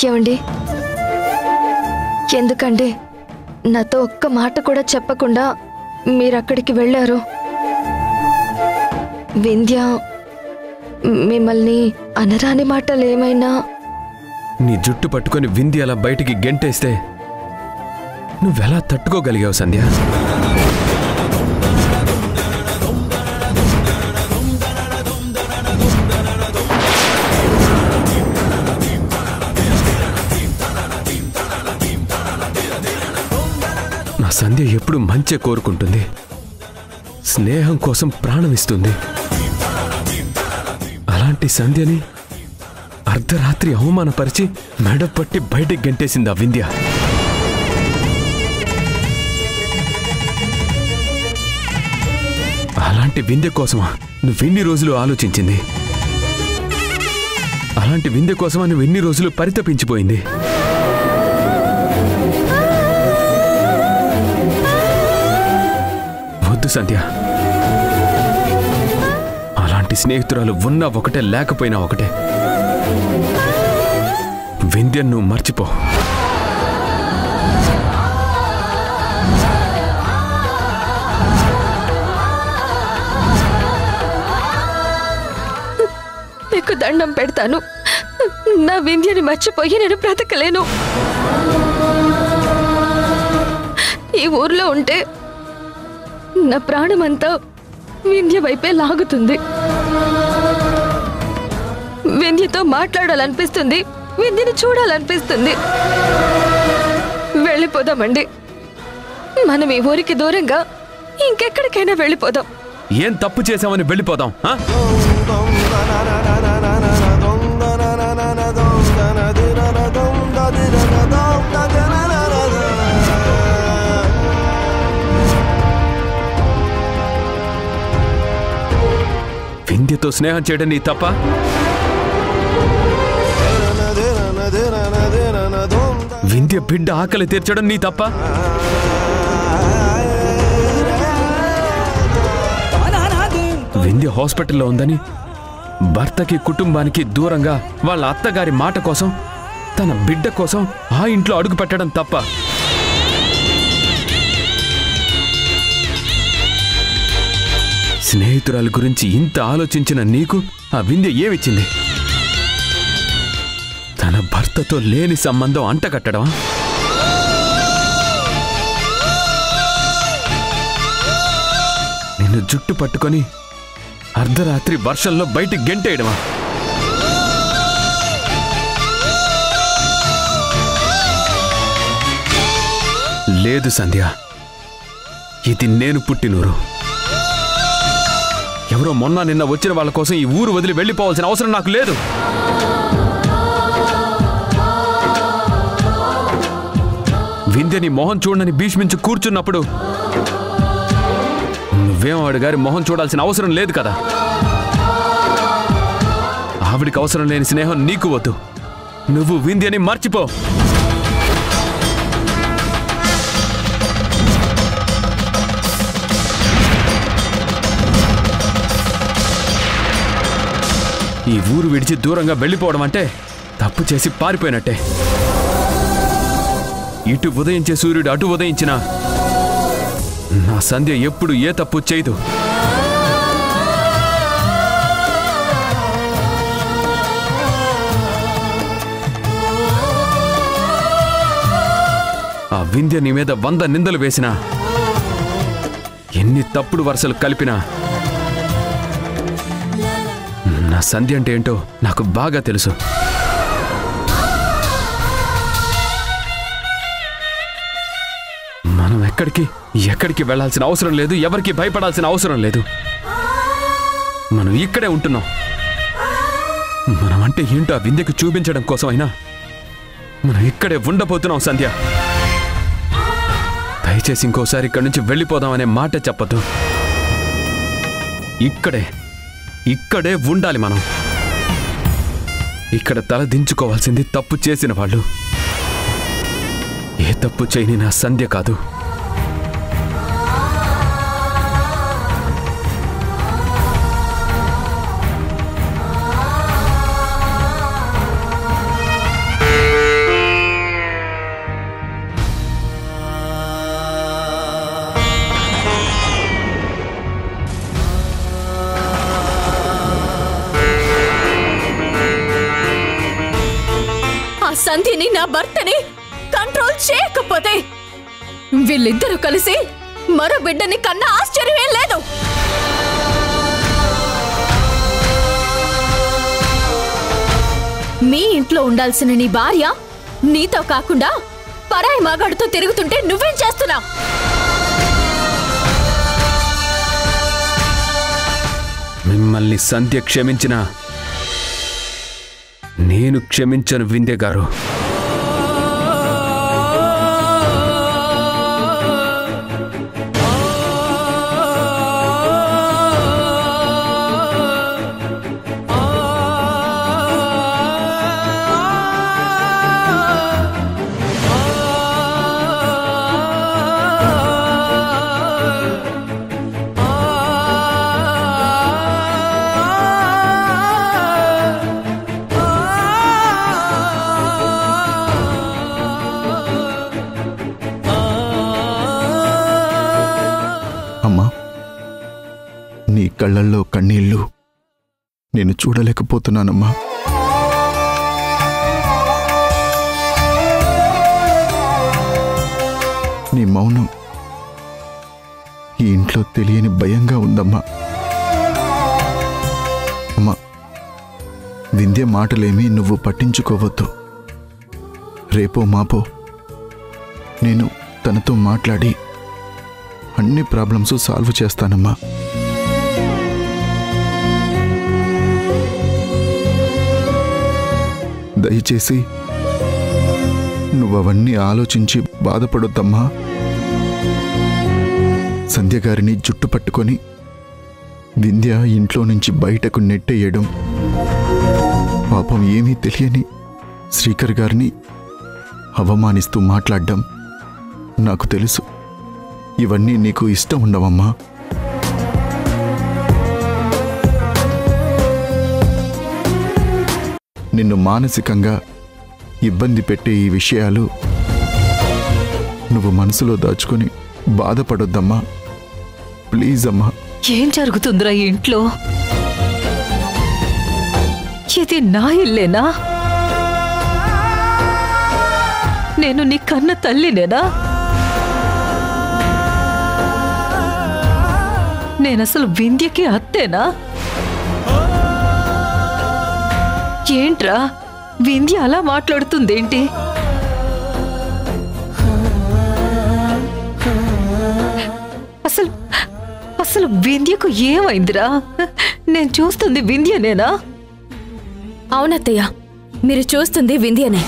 ఏమండి, ఎందుకండి నాతో ఒక్క మాట కూడా చెప్పకుండా మీరక్కడికి వెళ్ళారు? వింధ్య మిమ్మల్ని అనరాని మాటలు ఏమైనా? నీ జుట్టు పట్టుకొని వింధ్య అలా బయటికి గెంటేస్తే నువ్వెలా తట్టుకోగలిగావు సంధ్య? నా సంధ్య ఎప్పుడు మంచే కోరుకుంటుంది, స్నేహం కోసం ప్రాణం ఇస్తుంది. అలాంటి సంధ్యని అర్ధరాత్రి అవమానపరిచి మెడపట్టి బయటికి గెంటేసింది ఆ వింధ్య. అలాంటి వింధ్య కోసమా నువ్వెన్ని రోజులు ఆలోచించింది? అలాంటి వింధ్య కోసమా నువ్వెన్ని రోజులు పరితపించిపోయింది? వద్దు సంధ్య, అలాంటి స్నేహితురాలు ఉన్నా ఒకటే లేకపోయినా ఒకటే. వింధ్యను నువ్వు మర్చిపో. నీకు దండం పెడతాను, నా వింధ్యని మర్చిపోయి నేను బ్రతకలేను. ఈ ఊర్లో ఉంటే నా ప్రాణమంతా వింధ్య వైపే లాగుతుంది. వింధ్యతో మాట్లాడాలనిపిస్తుంది, వింధ్యని చూడాలనిపిస్తుంది. వెళ్ళిపోదామండి, మనం ఈ ఊరికి దూరంగా ఇంకెక్కడికైనా వెళ్ళిపోదాం. ఏం తప్పు చేసామని వెళ్ళిపోదాం? వింధ్యతో స్నేహం చేయడం నీ తప్ప? వింధ్య బిడ్డ ఆకలి తీర్చడం నీ తప్ప? వింధ్య హాస్పిటల్లో ఉందని భర్తకి కుటుంబానికి దూరంగా వాళ్ళ అత్తగారి మాట కోసం తన బిడ్డ కోసం ఆ ఇంట్లో అడుగు పెట్టడం తప్ప? స్నేహితురాలి గురించి ఇంత ఆలోచించిన నీకు ఆ వింధ్య ఏమిచ్చింది? తన భర్తతో లేని సంబంధం అంటకట్టడమా? నిన్ను జుట్టు పట్టుకొని అర్ధరాత్రి వర్షంలో బయటికి గెంటేయడమా? లేదు సంధ్య, ఇది నేను పుట్టినూరు. ఎవరో మొన్న నిన్న వచ్చిన వాళ్ళ కోసం ఈ ఊరు వదిలి వెళ్ళిపోవాల్సిన అవసరం నాకు లేదు. వింధ్యని మొహం చూడని భీష్మించి కూర్చున్నప్పుడు నువ్వేం ఆవిడ గారి మొహం చూడాల్సిన అవసరం లేదు కదా. ఆవిడికి అవసరం లేని స్నేహం నీకు వద్దు. నువ్వు వింధ్యని మర్చిపో. ఈ ఊరు విడిచి దూరంగా వెళ్ళిపోవడం అంటే తప్పు చేసి పారిపోయినట్టే. ఇటు ఉదయించే సూర్యుడు అటు ఉదయించినా నా సంధ్య ఎప్పుడు ఏ తప్పు చేయదు. ఆ వింధ్య నీ మీద 100 నిందలు వేసినా, ఎన్ని తప్పుడు వరుసలు కలిపినా నా సంధ్య అంటే ఏంటో నాకు బాగా తెలుసు. మనం ఎక్కడికి వెళ్ళాల్సిన అవసరం లేదు, ఎవరికి భయపడాల్సిన అవసరం లేదు. మనం ఇక్కడే ఉంటున్నాం. మనం అంటే ఏంటో ఆ వింధ్యకు చూపించడం కోసమైనా మనం ఇక్కడే ఉండబోతున్నాం సంధ్య. దయచేసి ఇంకోసారి ఇక్కడి నుంచి వెళ్ళిపోదామనే మాట చెప్పద్దు. ఇక్కడే ఉండాలి మనం. ఇక్కడ తల దించుకోవాల్సింది తప్పు చేసిన వాళ్ళు. ఏ తప్పు చేయని నా సంధ్య కాదు. సంధ్యని నా భర్తని కంట్రోల్ చేయకపోతే వీళ్ళిద్దరూ కలిసి మరో బిడ్డని కన్నా ఆశ్చర్యమేం లేదు. మీ ఇంట్లో ఉండాల్సిన నీ భార్య నీతో కాకుండా పరాయి మగాడితో తిరుగుతుంటే నువ్వేం చేస్తున్నావు? మిమ్మల్ని సంధ్య క్షమించినా నేను క్షమించను వింధ్య గారు. అమ్మా, నీ కళ్ళల్లో కన్నీళ్ళు నేను చూడలేకపోతున్నానమ్మా. నీ మౌనం ఈ ఇంట్లో తెలియని భయంగా ఉందమ్మా. అమ్మా, వింధ్య మాటలేమీ నువ్వు పట్టించుకోవద్దు. రేపో మాపో నేను తనతో మాట్లాడి అన్ని ప్రాబ్లమ్స్ సాల్వ్ చేస్తానమ్మా. దయచేసి నువ్వవన్నీ ఆలోచించి బాధపడొద్దమ్మా. సంధ్య గారిని జుట్టు పట్టుకొని వింధ్య ఇంట్లో నుంచి బయటకు నెట్టేయడం, పాపం ఏమీ తెలియని శ్రీకర్ గారిని అవమానిస్తూ మాట్లాడడం నాకు తెలుసు. ఇవన్నీ నీకు ఇష్టం ఉండవమ్మా. నిన్ను మానసికంగా ఇబ్బంది పెట్టే ఈ విషయాలు నువ్వు మనసులో దాచుకొని బాధపడొద్దమ్మా. ప్లీజ్ అమ్మా. ఏం జరుగుతుందిరా ఈ ఇంట్లో? ఇది నా ఇల్లేనా? నేను నీ కన్న తల్లినేనా? నేనసలు వింధ్యకి అత్తేనా? ఏంట్రా వింధ్య అలా మాట్లాడుతుందేంటి? అసలు అసలు వింధ్యకు ఏమైందిరా? నేను చూస్తుంది వింధ్యనేనా? అవునత్తయ్య, మీరు చూస్తుంది వింధ్యనే.